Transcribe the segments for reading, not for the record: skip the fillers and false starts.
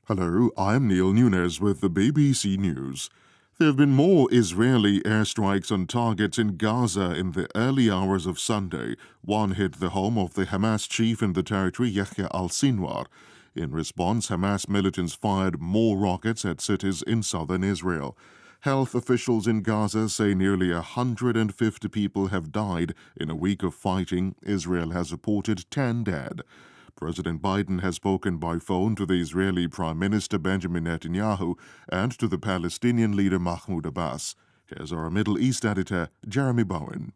Hello, I'm Neil Nunes with the BBC News. There have been more Israeli airstrikes on targets in Gaza in the early hours of Sunday. One hit the home of the Hamas chief in the territory, Yahya al-Sinwar. In response, Hamas militants fired more rockets at cities in southern Israel. Health officials in Gaza say nearly 150 people have died in a week of fighting. Israel has reported 10 dead. President Biden has spoken by phone to the Israeli Prime Minister Benjamin Netanyahu and to the Palestinian leader Mahmoud Abbas. Here's our Middle East editor, Jeremy Bowen.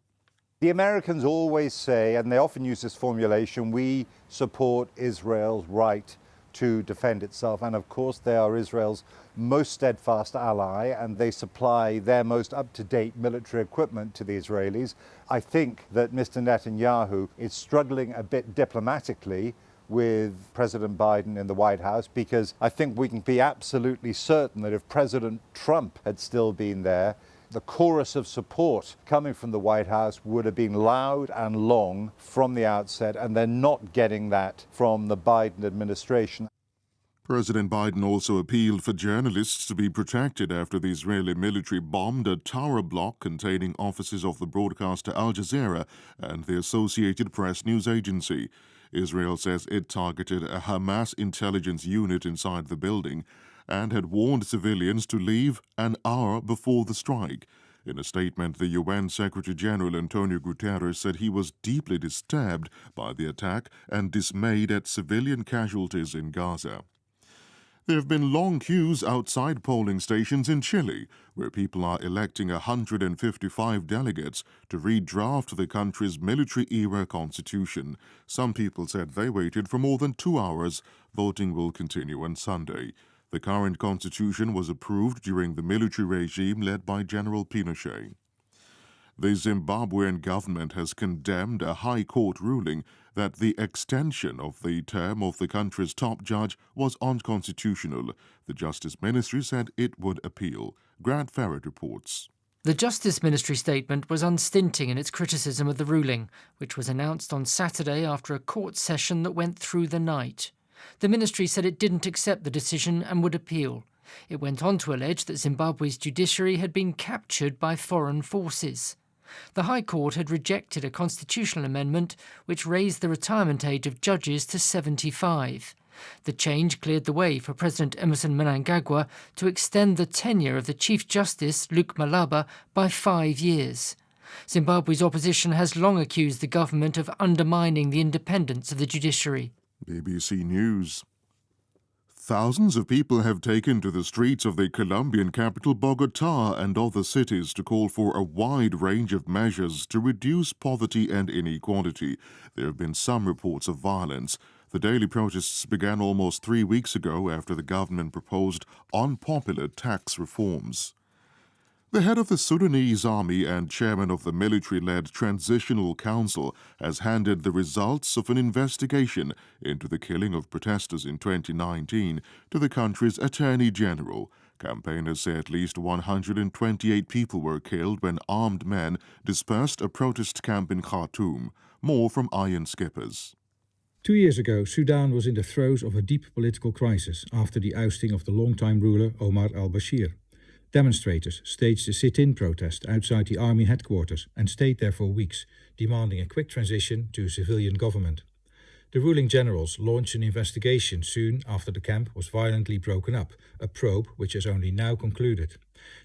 The Americans always say, and they often use this formulation, we support Israel's right to defend itself. And of course, they are Israel's most steadfast ally, and they supply their most up-to-date military equipment to the Israelis. I think that Mr. Netanyahu is struggling a bit diplomatically with President Biden in the White House, because I think we can be absolutely certain that if President Trump had still been there, the chorus of support coming from the White House would have been loud and long from the outset, and they're not getting that from the Biden administration. President Biden also appealed for journalists to be protected after the Israeli military bombed a tower block containing offices of the broadcaster Al Jazeera and the Associated Press news agency. Israel says it targeted a Hamas intelligence unit inside the building and had warned civilians to leave an hour before the strike. In a statement, the UN Secretary-General Antonio Guterres said he was deeply disturbed by the attack and dismayed at civilian casualties in Gaza. There have been long queues outside polling stations in Chile, where people are electing 155 delegates to redraft the country's military-era constitution. Some people said they waited for more than 2 hours. Voting will continue on Sunday. The current constitution was approved during the military regime led by General Pinochet. The Zimbabwean government has condemned a High Court ruling that the extension of the term of the country's top judge was unconstitutional. The Justice Ministry said it would appeal. Grant Ferret reports. The Justice Ministry statement was unstinting in its criticism of the ruling, which was announced on Saturday after a court session that went through the night. The ministry said it didn't accept the decision and would appeal. It went on to allege that Zimbabwe's judiciary had been captured by foreign forces. The High Court had rejected a constitutional amendment which raised the retirement age of judges to 75. The change cleared the way for President Emmerson Mnangagwa to extend the tenure of the Chief Justice, Luke Malaba, by 5 years. Zimbabwe's opposition has long accused the government of undermining the independence of the judiciary. BBC News. Thousands of people have taken to the streets of the Colombian capital Bogotá and other cities to call for a wide range of measures to reduce poverty and inequality. There have been some reports of violence. The daily protests began almost 3 weeks ago after the government proposed unpopular tax reforms. The head of the Sudanese army and chairman of the military-led Transitional Council has handed the results of an investigation into the killing of protesters in 2019 to the country's attorney general. Campaigners say at least 128 people were killed when armed men dispersed a protest camp in Khartoum. More from Ian Skippers. 2 years ago, Sudan was in the throes of a deep political crisis after the ousting of the longtime ruler Omar al-Bashir. Demonstrators staged a sit-in protest outside the army headquarters and stayed there for weeks, demanding a quick transition to a civilian government. The ruling generals launched an investigation soon after the camp was violently broken up, a probe which has only now concluded.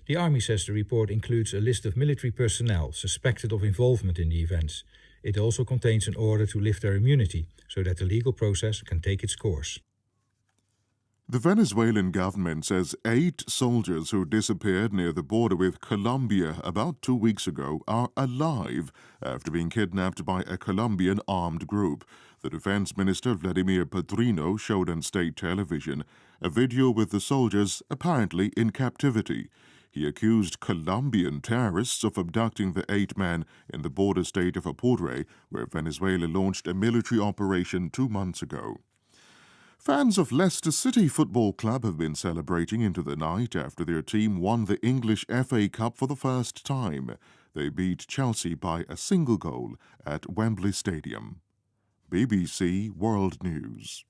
The army says the report includes a list of military personnel suspected of involvement in the events. It also contains an order to lift their immunity so that the legal process can take its course. The Venezuelan government says 8 soldiers who disappeared near the border with Colombia about 2 weeks ago are alive after being kidnapped by a Colombian armed group. The defense minister, Vladimir Padrino, showed on state television a video with the soldiers apparently in captivity. He accused Colombian terrorists of abducting the 8 men in the border state of Apure, where Venezuela launched a military operation 2 months ago. Fans of Leicester City Football Club have been celebrating into the night after their team won the English FA Cup for the first time. They beat Chelsea by a single goal at Wembley Stadium. BBC World News.